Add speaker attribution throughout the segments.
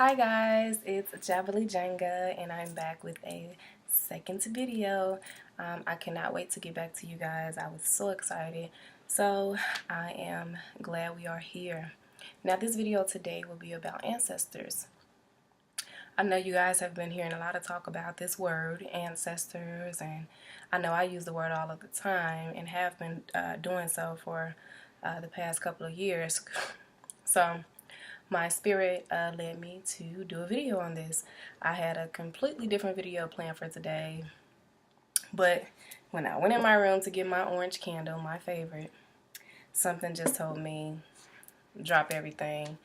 Speaker 1: Hi guys, it's Jabbly Jenga and I'm back with a second video. I cannot wait to get back to you guys. I was so excited. So I am glad we are here. Now this video today will be about ancestors. I know you guys have been hearing a lot of talk about this word, ancestors, and I know I use the word all of the time and have been doing so for the past couple of years. So my spirit led me to do a video on this. I had a completely different video planned for today, but when I went in my room to get my orange candle, my favorite, something just told me, drop everything.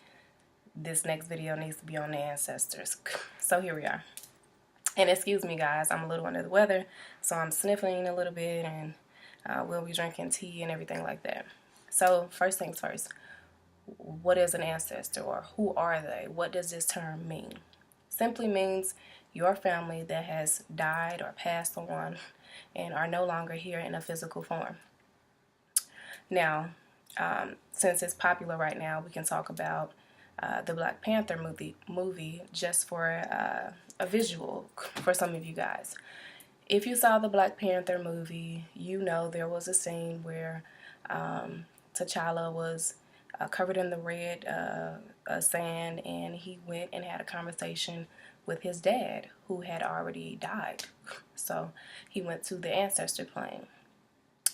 Speaker 1: This next video needs to be on the ancestors. So here we are. And excuse me guys, I'm a little under the weather, so I'm sniffling a little bit, and we'll be drinking tea and everything like that. So first things first. What is an ancestor, or who are they? What does this term mean? Simply means your family that has died or passed on and are no longer here in a physical form. Now, since it's popular right now, we can talk about the Black Panther movie just for a visual for some of you guys. If you saw the Black Panther movie, you know there was a scene where T'Challa was covered in the red sand, and he went and had a conversation with his dad, who had already died. So he went to the ancestor plane.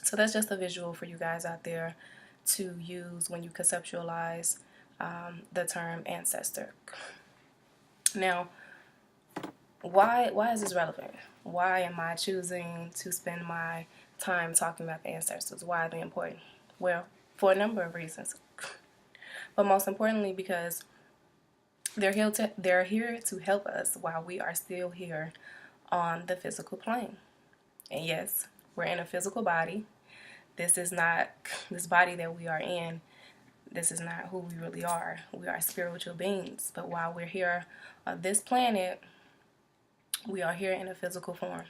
Speaker 1: So that's just a visual for you guys out there to use when you conceptualize the term ancestor. Now, why is this relevant? Why am I choosing to spend my time talking about the ancestors? Why are they important? Well, for a number of reasons. But most importantly, because they're here to help us while we are still here on the physical plane. And yes, we're in a physical body. This is not this body that we are in. This is not who we really are. We are spiritual beings. But while we're here on this planet, we are here in a physical form.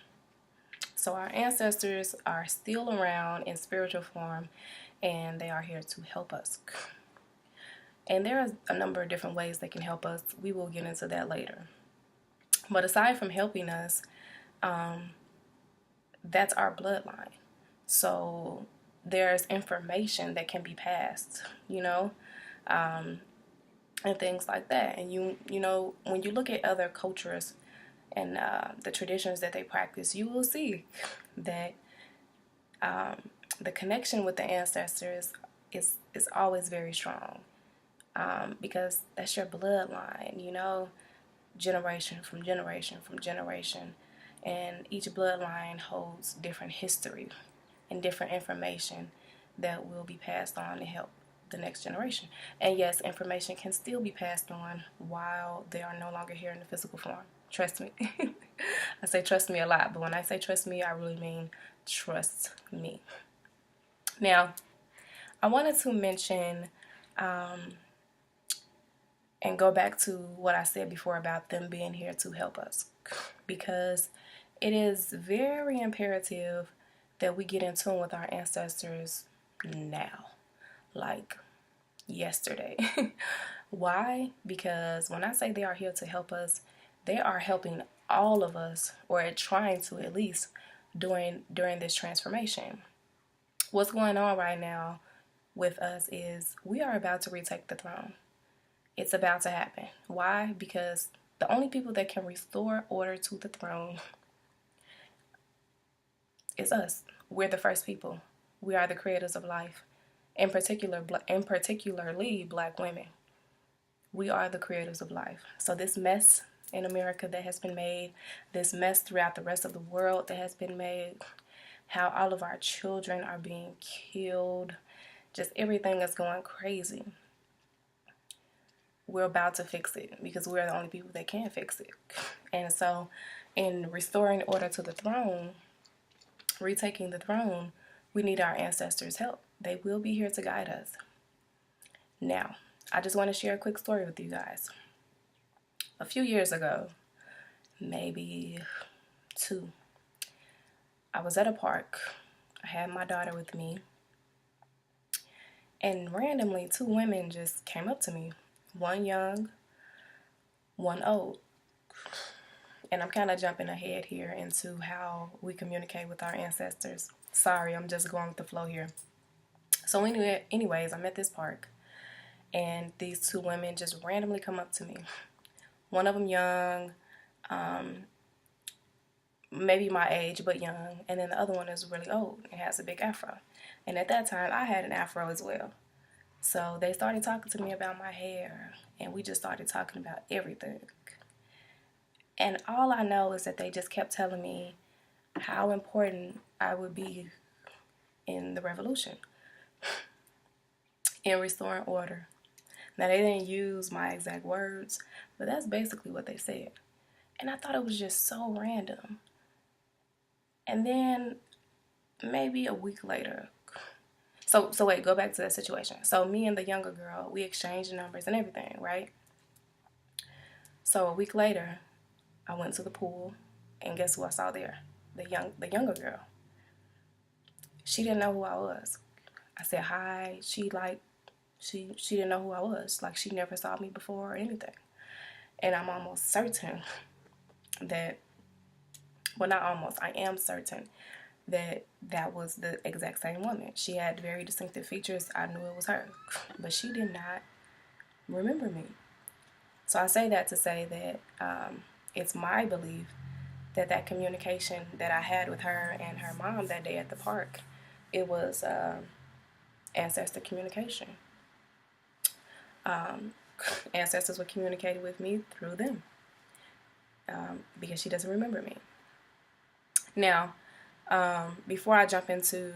Speaker 1: So our ancestors are still around in spiritual form, and they are here to help us. And there are a number of different ways they can help us. We will get into that later. But aside from helping us, that's our bloodline. So there's information that can be passed, and things like that. And you know, when you look at other cultures and the traditions that they practice, you will see that the connection with the ancestors is always very strong. Because that's your bloodline, generation from generation from generation. And each bloodline holds different history and different information that will be passed on to help the next generation. And yes, information can still be passed on while they are no longer here in the physical form. Trust me. I say trust me a lot, but when I say trust me, I really mean trust me. Now, I wanted to mention and go back to what I said before about them being here to help us, because it is very imperative that we get in tune with our ancestors now, like yesterday. Why? Because when I say they are here to help us, they are helping all of us, or trying to at least, during this transformation. What's going on right now with us is we are about to retake the throne. It's about to happen. Why? Because the only people that can restore order to the throne is us. We're the first people. We are the creators of life. Particularly Black women. We are the creators of life. So this mess in America that has been made, this mess throughout the rest of the world that has been made, how all of our children are being killed, just everything is going crazy. We're about to fix it because we're the only people that can fix it. And so in restoring order to the throne, retaking the throne, we need our ancestors' help. They will be here to guide us. Now, I just want to share a quick story with you guys. A few years ago, maybe 2, I was at a park. I had my daughter with me. And randomly, 2 women just came up to me. One young, one old. And I'm kind of jumping ahead here into how we communicate with our ancestors. Sorry, I'm just going with the flow here. So anyways, I'm at this park, and these two women just randomly come up to me. One of them young, maybe my age, but young, and then the other one is really old and has a big afro. And at that time, I had an afro as well. So they started talking to me about my hair, and we just started talking about everything. And all I know is that they just kept telling me how important I would be in the revolution, in restoring order. Now, they didn't use my exact words, but that's basically what they said. And I thought it was just so random. And then maybe a week later, so wait, go back to that situation. So me and the younger girl, we exchanged numbers and everything, right? So a week later, I went to the pool, and guess who I saw there? The younger girl. She didn't know who I was. I said hi. She didn't know who I was. Like, she never saw me before or anything. And I'm almost certain that, well, not almost, I am certain that that was the exact same woman. She had very distinctive features. I knew it was her, but she did not remember me. So I say that to say that it's my belief that that communication that I had with her and her mom that day at the park, it was ancestor communication. Ancestors were communicating with me through them, because she doesn't remember me. Now, before I jump into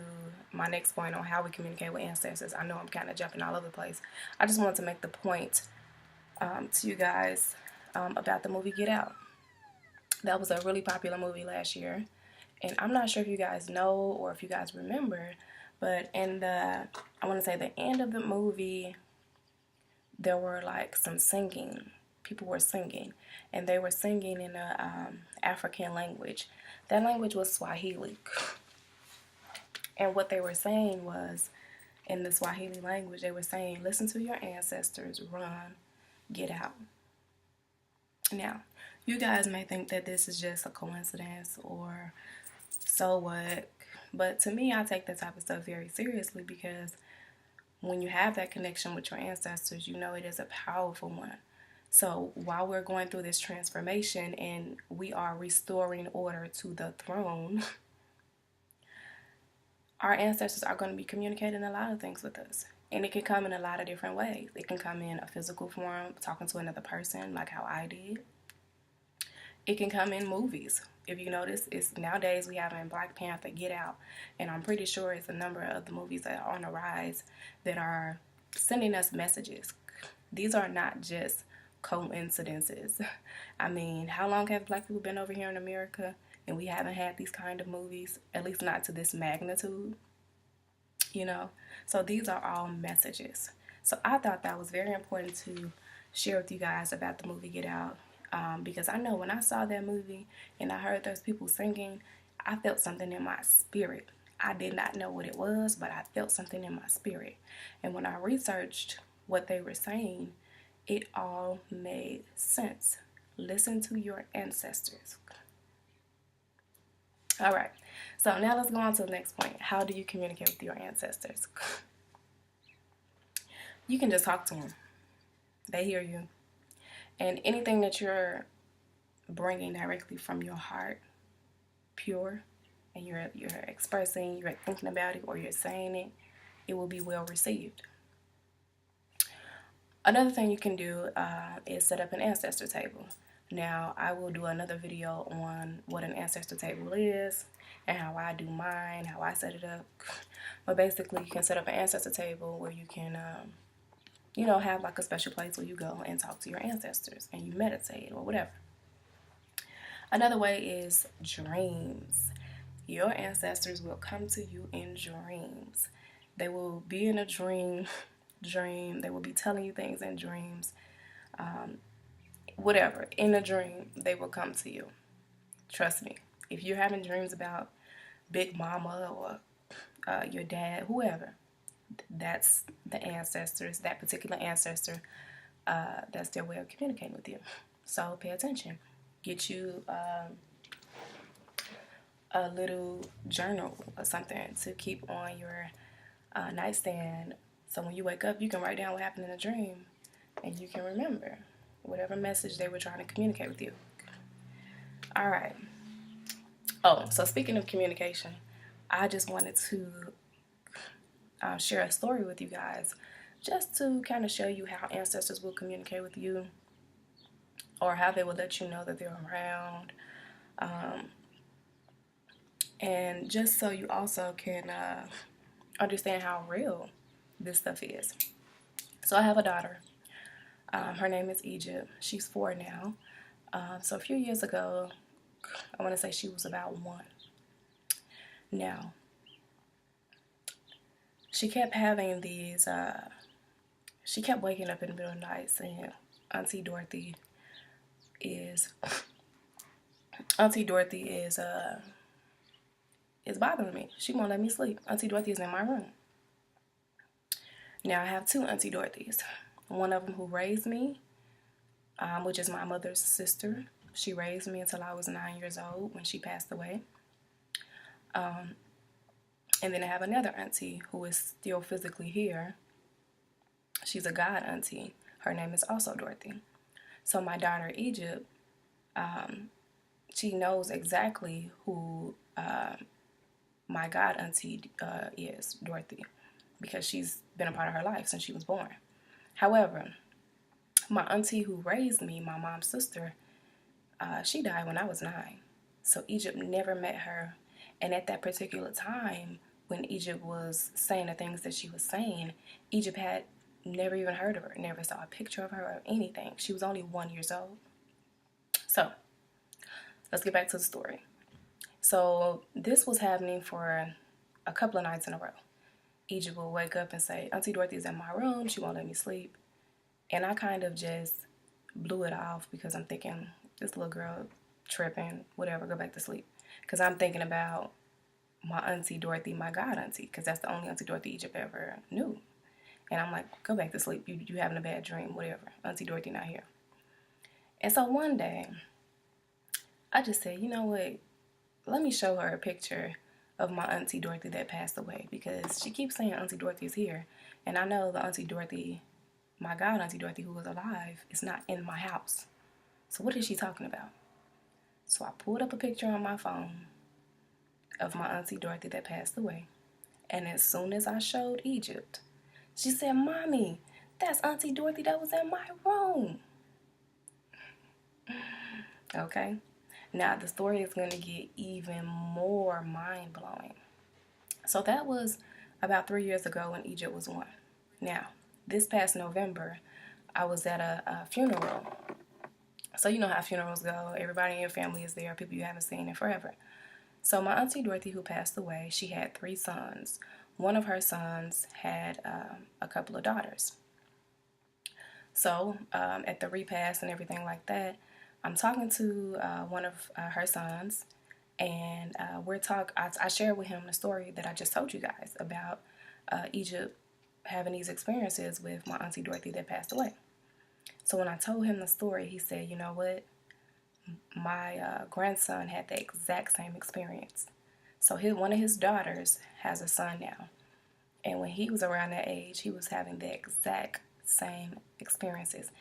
Speaker 1: my next point on how we communicate with ancestors, I know I'm kind of jumping all over the place. I just wanted to make the point to you guys about the movie Get Out. That was a really popular movie last year, and I'm not sure if you guys know or if you guys remember, but in the, I want to say the end of the movie, there were like some singing. People were singing, and they were singing in a African language. That language was Swahili. And what they were saying was, in the Swahili language, they were saying, listen to your ancestors, run, get out. Now, you guys may think that this is just a coincidence or so what, but to me, I take that type of stuff very seriously, because when you have that connection with your ancestors, you know it is a powerful one. So while we're going through this transformation and we are restoring order to the throne, our ancestors are going to be communicating a lot of things with us. And it can come in a lot of different ways. It can come in a physical form, talking to another person, like how I did. It can come in movies. If you notice, it's nowadays we have in Black Panther, Get Out, and I'm pretty sure it's a number of the movies that are on the rise that are sending us messages. These are not just coincidences. I mean, how long have Black people been over here in America and we haven't had these kind of movies, at least not to this magnitude, you know? So these are all messages. So I thought that was very important to share with you guys about the movie Get Out, because I know when I saw that movie and I heard those people singing, I felt something in my spirit. I did not know what it was, but I felt something in my spirit. And when I researched what they were saying, it all made sense. Listen to your ancestors. All right, so now let's go on to the next point. How do you communicate with your ancestors? You can just talk to them. They hear you. And anything that you're bringing directly from your heart, pure, and you're expressing, you're thinking about it, or you're saying it, it will be well received. Another thing you can do is set up an ancestor table. Now, I will do another video on what an ancestor table is and how I do mine, how I set it up. But basically, you can set up an ancestor table where you can, have like a special place where you go and talk to your ancestors and you meditate or whatever. Another way is dreams. Your ancestors will come to you in dreams. They will be in a dream. They will be telling you things in dreams. Whatever, in a dream, they will come to you. Trust me. If you're having dreams about Big Mama or your dad, whoever, that's the ancestors, that particular ancestor, that's their way of communicating with you. So pay attention. Get you a little journal or something to keep on your nightstand. So when you wake up, you can write down what happened in the dream and you can remember whatever message they were trying to communicate with you. All right. Oh, so speaking of communication, I just wanted to share a story with you guys just to kind of show you how ancestors will communicate with you or how they will let you know that they're around. And just so you also can understand how real this stuff is. So I have a daughter. Her name is Egypt. She's 4 now. So a few years ago, I want to say she was about 1. Now, she kept having these, she kept waking up in the middle of the night saying, Auntie Dorothy is bothering me. She won't let me sleep. Auntie Dorothy is in my room. Now I have 2 Auntie Dorothys. One of them who raised me, which is my mother's sister. She raised me until I was 9 years old when she passed away. And then I have another auntie who is still physically here. She's a god auntie. Her name is also Dorothy. So my daughter Egypt, she knows exactly who my god auntie is, Dorothy, because she's been a part of her life since she was born. However, my auntie who raised me, my mom's sister, she died when I was 9. So Egypt never met her. And at that particular time, when Egypt was saying the things that she was saying, Egypt had never even heard of her, never saw a picture of her or anything. She was only 1 year old. So let's get back to the story. So this was happening for a couple of nights in a row. Egypt will wake up and say, Auntie Dorothy's in my room. She won't let me sleep. And I kind of just blew it off because I'm thinking, this little girl tripping, whatever, go back to sleep. Because I'm thinking about my Auntie Dorothy, my god auntie, because that's the only Auntie Dorothy Egypt ever knew. And I'm like, go back to sleep. You having a bad dream, whatever. Auntie Dorothy not here. And so one day, I just said, you know what? Let me show her a picture of my Auntie Dorothy that passed away, because she keeps saying Auntie Dorothy is here. And I know the Auntie Dorothy, my god Auntie Dorothy who was alive, is not in my house. So what is she talking about? So I pulled up a picture on my phone of my Auntie Dorothy that passed away. And as soon as I showed Egypt, she said, Mommy, that's Auntie Dorothy that was in my room. Okay? Now the story is going to get even more mind-blowing. So that was about 3 years ago when Egypt was 1. Now, this past November, I was at a funeral. So you know how funerals go. Everybody in your family is there, people you haven't seen in forever. So my Auntie Dorothy, who passed away, she had 3 sons. One of her sons had a couple of daughters. So at the repast and everything like that, I'm talking to one of her sons, and I shared with him the story that I just told you guys about Egypt having these experiences with my Auntie Dorothy that passed away. So when I told him the story, he said, you know what? My grandson had the exact same experience. So one of his daughters has a son now. And when he was around that age, he was having the exact same experiences.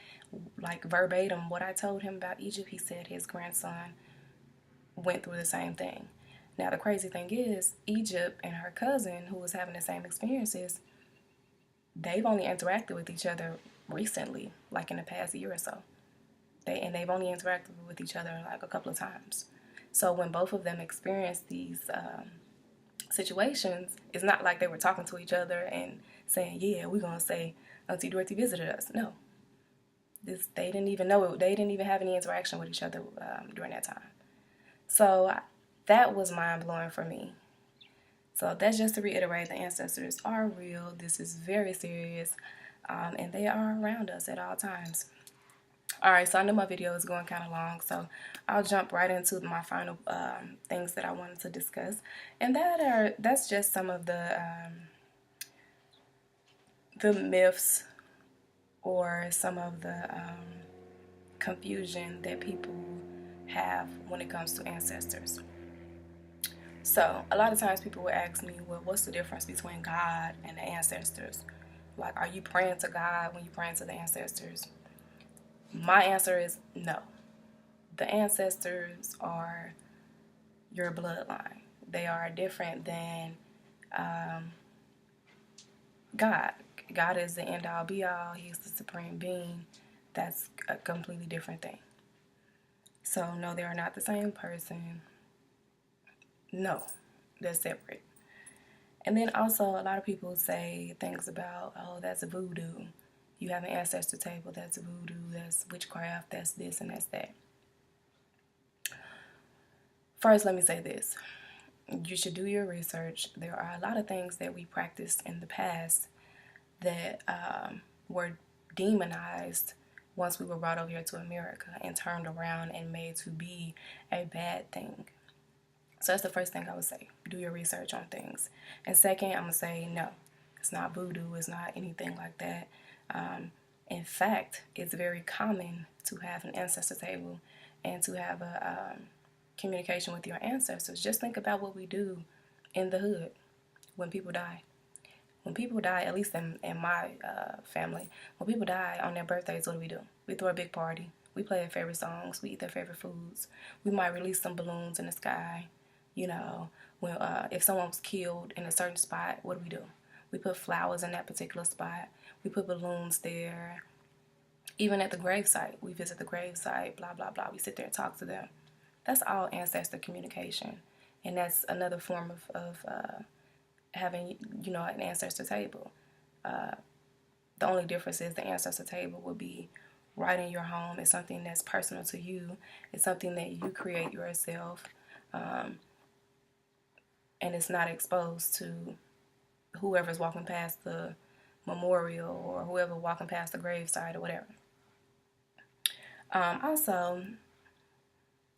Speaker 1: Like verbatim, what I told him about Egypt, he said his grandson went through the same thing. Now, the crazy thing is, Egypt and her cousin, who was having the same experiences, they've only interacted with each other recently, like in the past year or so. They've only interacted with each other like a couple of times. So when both of them experienced these situations, it's not like they were talking to each other and saying, yeah, we're going to say Auntie Dorothy visited us. No. They didn't even know it. They didn't even have any interaction with each other during that time. So that was mind-blowing for me. So that's just to reiterate, the ancestors are real. This is very serious, and they are around us at all times. Alright, so I know my video is going kind of long, so I'll jump right into my final things that I wanted to discuss. And that's just some of the myths or some of the confusion that people have when it comes to ancestors. So a lot of times people will ask me, well, what's the difference between God and the ancestors? Like, are you praying to God when you're praying to the ancestors? My answer is no. The ancestors are your bloodline. They are different than God. God is the end all be all. He's the supreme being. That's a completely different thing. So no, they are not the same person. No, they're separate. And then also a lot of people say things about, oh, that's voodoo. You have an ancestor table, that's voodoo, that's witchcraft, that's this and that's that. First, let me say this. You should do your research. There are a lot of things that we practiced in the past that were demonized once we were brought over here to America and turned around and made to be a bad thing. So that's the first thing I would say. Do your research on things. And second, I'm going to say no. It's not voodoo. It's not anything like that. In fact, it's very common to have an ancestor table and to have a communication with your ancestors. Just think about what we do in the hood when people die. When people die, at least in my family, when people die on their birthdays, what do? We throw a big party. We play their favorite songs. We eat their favorite foods. We might release some balloons in the sky. You know, when if someone was killed in a certain spot, what do? We put flowers in that particular spot. We put balloons there. Even at the gravesite, we visit the gravesite, blah, blah, blah. We sit there and talk to them. That's all ancestor communication. And that's another form of having, you know, an ancestor table. The only difference is the ancestor table will be right in your home. It's something that's personal to you. It's something that you create yourself. And it's not exposed to whoever's walking past the memorial or whoever walking past the gravesite or whatever. Also,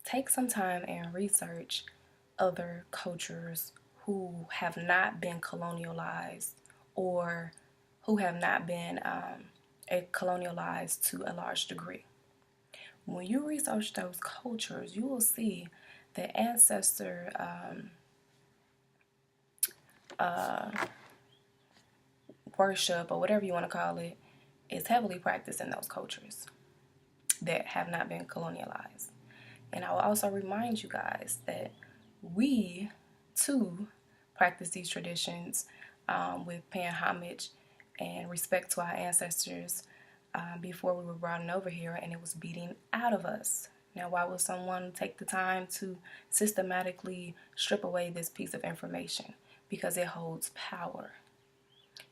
Speaker 1: take some time and research other cultures who have not been colonialized or who have not been colonialized to a large degree. When you research those cultures, you will see that ancestor worship, or whatever you want to call it, is heavily practiced in those cultures that have not been colonialized. And I will also remind you guys that we too practice these traditions with paying homage and respect to our ancestors before we were brought in over here, and it was beating out of us. Now, why would someone take the time to systematically strip away this piece of information? Because it holds power.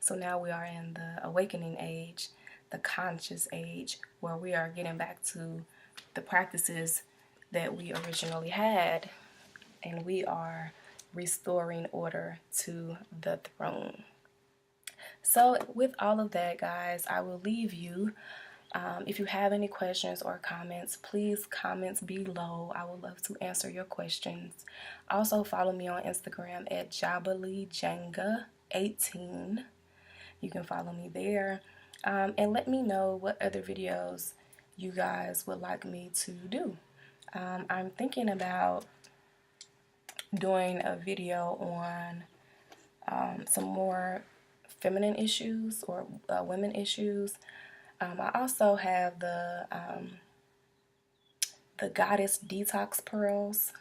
Speaker 1: So now we are in the awakening age, the conscious age, where we are getting back to the practices that we originally had, and we are restoring order to the throne. So with all of that, guys, I will leave you. If you have any questions or comments, please comment below. I would love to answer your questions. Also, follow me on Instagram at JabaliJanga18. You can follow me there. And let me know what other videos you guys would like me to do. I'm thinking about doing a video on some more feminine issues or women issues. I also have the goddess detox pearls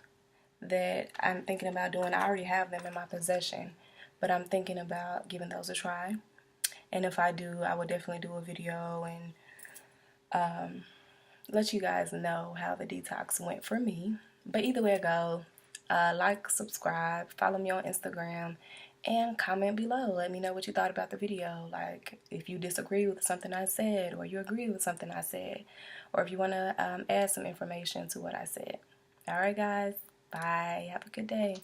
Speaker 1: that I'm thinking about doing. I already have them in my possession, but I'm thinking about giving those a try. And if I do, I will definitely do a video and let you guys know how the detox went for me. But either way it go, like, subscribe, follow me on Instagram, and comment below. Let me know what you thought about the video. Like, if you disagree with something I said, or you agree with something I said, or if you want to add some information to what I said. All right, guys. Bye. Have a good day.